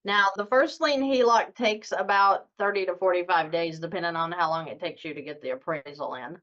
Now, the first lien HELOC takes about 30 to 45 days, depending on how long it takes you to get the appraisal in.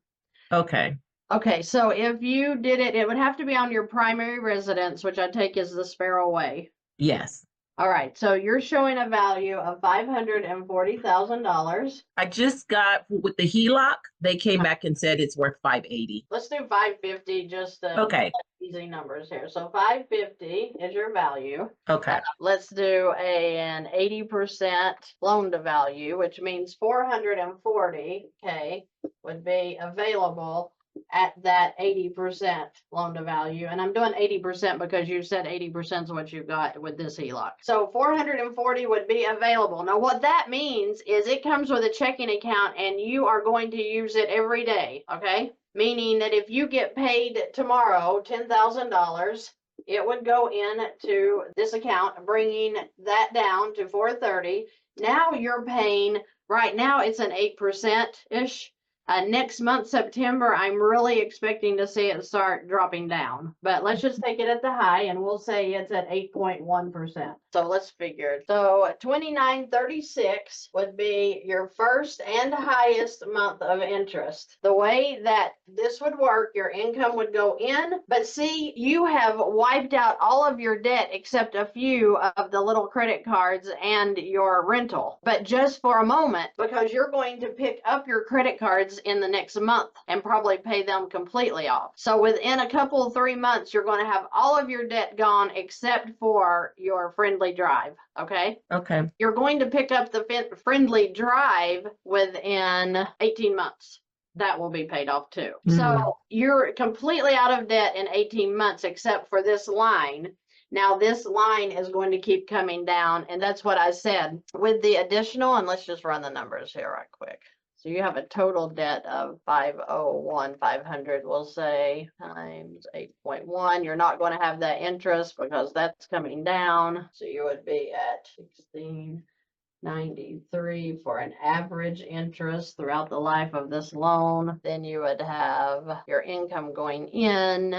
Okay. Okay, so if you did it, it would have to be on your primary residence, which I take is the Sparrow Way. Yes. All right, so you're showing a value of $540,000. I just got with the HELOC, they came back and said it's worth 580. Let's do 550, just Okay. easy numbers here. So 550 is your value. Okay. Let's do an 80% loan to value, which means 440K would be available at that 80% loan to value. And I'm doing 80% because you said 80% is what you got with this HELOC. So 440 would be available. Now, what that means is it comes with a checking account and you are going to use it every day. Okay. Meaning that if you get paid tomorrow $10,000, it would go into this account, bringing that down to 430. Now you're paying, right now it's an 8%-ish. Next month, September, I'm really expecting to see it start dropping down. But let's just take it at the high and we'll say it's at 8.1%. So let's figure it. So 2936 would be your first and highest month of interest. The way that this would work, your income would go in, but see, you have wiped out all of your debt except a few of the little credit cards and your rental. But just for a moment, because you're going to pick up your credit cards in the next month and probably pay them completely off. So within a couple, 3 months, you're going to have all of your debt gone except for your Friendly Drive. Okay. Okay. You're going to pick up the Friendly Drive within 18 months. That will be paid off too. So you're completely out of debt in 18 months, except for this line. Now this line is going to keep coming down. And that's what I said with the additional, and let's just run the numbers here right quick. So you have a total debt of 501,500, we'll say, times 8.1. You're not going to have that interest because that's coming down. So you would be at 1693 for an average interest throughout the life of this loan. Then you would have your income going in,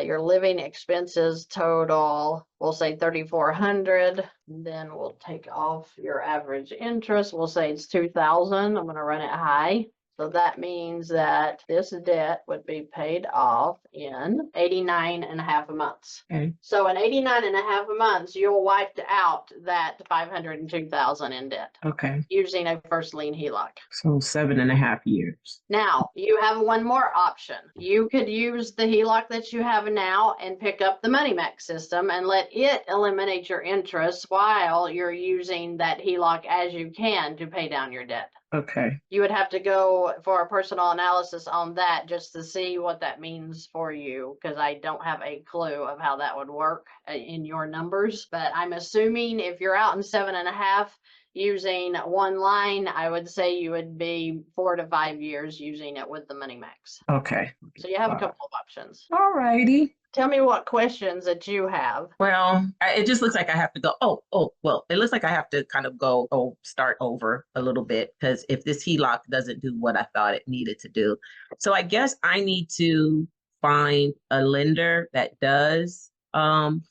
your living expenses total, we'll say 3,400. Then we'll take off your average interest. We'll say it's 2,000. I'm going to run it high. So that means that this debt would be paid off in 89.5 months. Okay. So in 89.5 months, you'll wipe out that 502,000 in debt. Okay. Using a first lien HELOC. So 7.5 years. Now, you have one more option. You could use the HELOC that you have now and pick up the Money Max system and let it eliminate your interest while you're using that HELOC as you can to pay down your debt. Okay. You would have to go for a personal analysis on that just to see what that means for you, because I don't have a clue of how that would work in your numbers. But I'm assuming if you're out in 7.5 using one line, I would say you would be 4 to 5 years using it with the Money Max. Okay. So you have a couple of options. All righty. Tell me what questions that you have. Well, it just looks like I have to go. Well, it looks like I have to kind of start over a little bit, because if this HELOC doesn't do what I thought it needed to do. So I guess I need to find a lender that does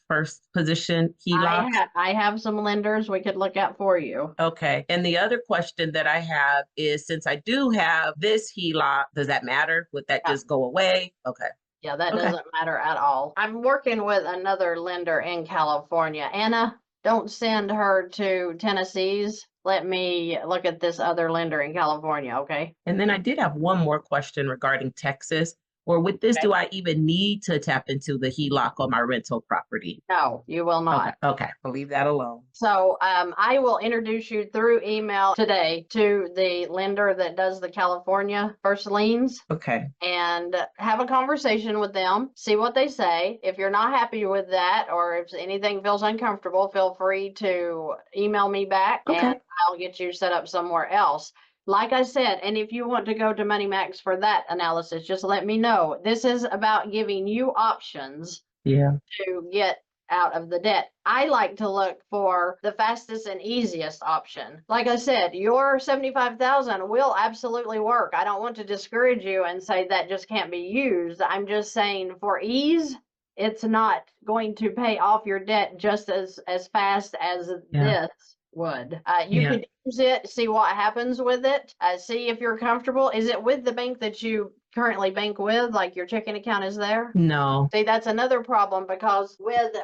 first position HELOC. I have some lenders we could look at for you. Okay. And the other question that I have is, since I do have this HELOC, does that matter? Would that just go away? Okay. Yeah, that doesn't matter at all. I'm working with another lender in California. Anna, don't send her to Tennessee's. Let me look at this other lender in California, okay? And then I did have one more question regarding Texas. Or with this, do I even need to tap into the HELOC on my rental property? No, you will not. Okay. I'll leave that alone. So I will introduce you through email today to the lender that does the California first liens. Okay. And have a conversation with them, see what they say. If you're not happy with that, or if anything feels uncomfortable, feel free to email me back and I'll get you set up somewhere else. Like I said, and if you want to go to Money Max for that analysis, just let me know. This is about giving you options to get out of the debt. I like to look for the fastest and easiest option. Like I said, your 75,000 will absolutely work. I don't want to discourage you and say that just can't be used. I'm just saying for ease, it's not going to pay off your debt just as fast as Yeah. this would. You Yeah. could use it, see what happens with it, see if you're comfortable. Is it with the bank that you currently bank with, like your checking account is there? No. See, that's another problem because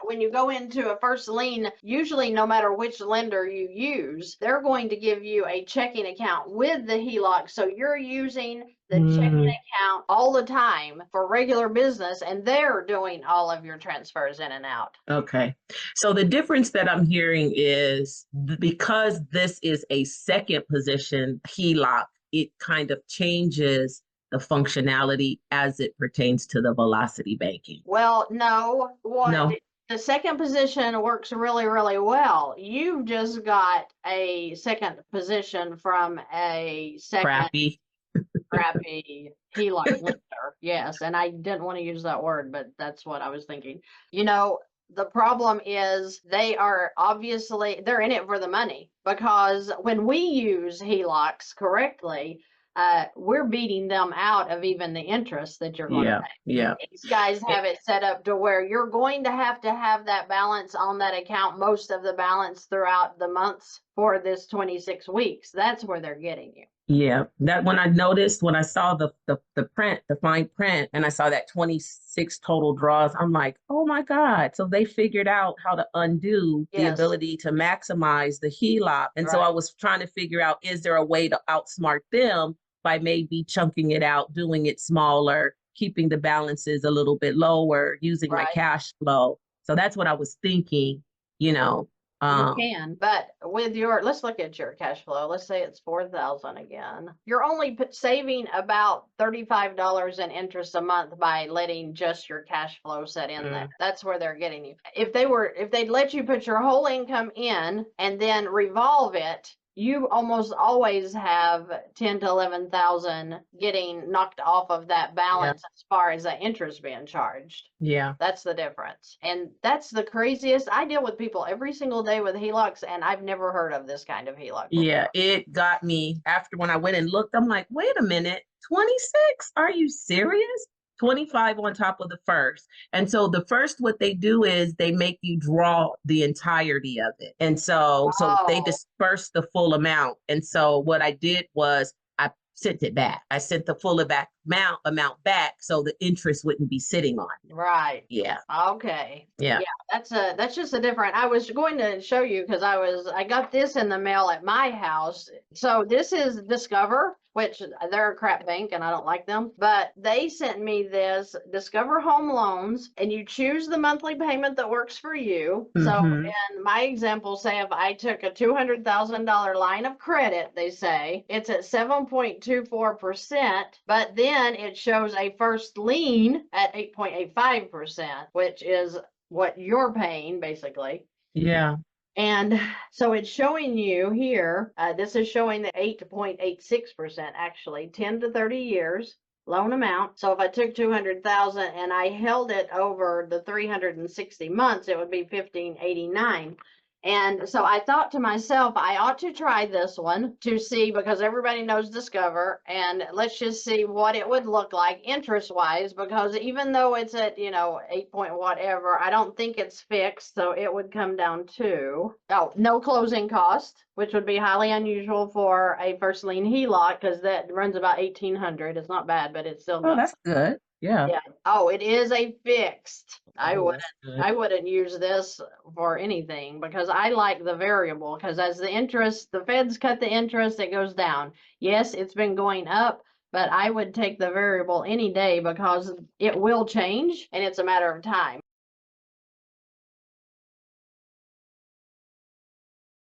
when you go into a first lien, usually no matter which lender you use, they're going to give you a checking account with the HELOC. So you're using the checking account all the time for regular business, and they're doing all of your transfers in and out. Okay. So the difference that I'm hearing is because this is a second position HELOC, it kind of changes the functionality as it pertains to the velocity banking. Well, no, No. the second position works really, really well. You've just got a second position from a second crappy HELOC lender. Yes, and I didn't want to use that word, but that's what I was thinking. You know, the problem is they're in it for the money, because when we use HELOCs correctly, we're beating them out of even the interest that you're going to pay. Yeah. These guys have it set up to where you're going to have that balance on that account, most of the balance throughout the months for this 26 weeks. That's where they're getting you. Yeah, that when I saw the print, the fine print, and I saw that 26 total draws, I'm like, oh my God. So they figured out how to undo the Yes. ability to maximize the HELOC. And so Right. I was trying to figure out, is there a way to outsmart them by maybe chunking it out, doing it smaller, keeping the balances a little bit lower, using my Right. cash flow. So that's what I was thinking, you know. You can, but with let's look at your cash flow. Let's say it's 4,000 again. You're only saving about $35 in interest a month by letting just your cash flow set in there. That's where they're getting you. If they'd let you put your whole income in and then revolve it, you almost always have 10 to 11,000 getting knocked off of that balance as far as the interest being charged. Yeah. That's the difference. And that's the craziest. I deal with people every single day with HELOCs, and I've never heard of this kind of HELOC before. Yeah, it got me after when I went and looked, I'm like, wait a minute, 26? Are you serious? 25 on top of the first. And so the first, what they do is they make you draw the entirety of it. And so they disperse the full amount. And so what I did was I sent it back. I sent the full amount back so the interest wouldn't be sitting on it. Right. Yeah. Okay. Yeah. That's just a different. I was going to show you because I got this in the mail at my house. So this is Discover, which they're a crap bank and I don't like them, but they sent me this Discover Home Loans, and you choose the monthly payment that works for you. So in my example, say if I took a $200,000 line of credit, they say it's at 7.24%, but then it shows a first lien at 8.85%, which is what you're paying basically. Yeah. And so it's showing you here, this is showing the 8.86% actually, 10 to 30 years loan amount. So if I took 200,000 and I held it over the 360 months, it would be 1589. And so I thought to myself, I ought to try this one to see, because everybody knows Discover, and let's just see what it would look like interest wise, because even though it's at, 8 point whatever, I don't think it's fixed. So it would come down to, no closing cost, which would be highly unusual for a first lien HELOC, because that runs about 1,800. It's not bad, but it's still. Oh, that's good. Yeah. Oh, it is a fixed. I wouldn't use this for anything, because I like the variable, because as the feds cut the interest, it goes down. Yes, it's been going up, but I would take the variable any day because it will change and it's a matter of time.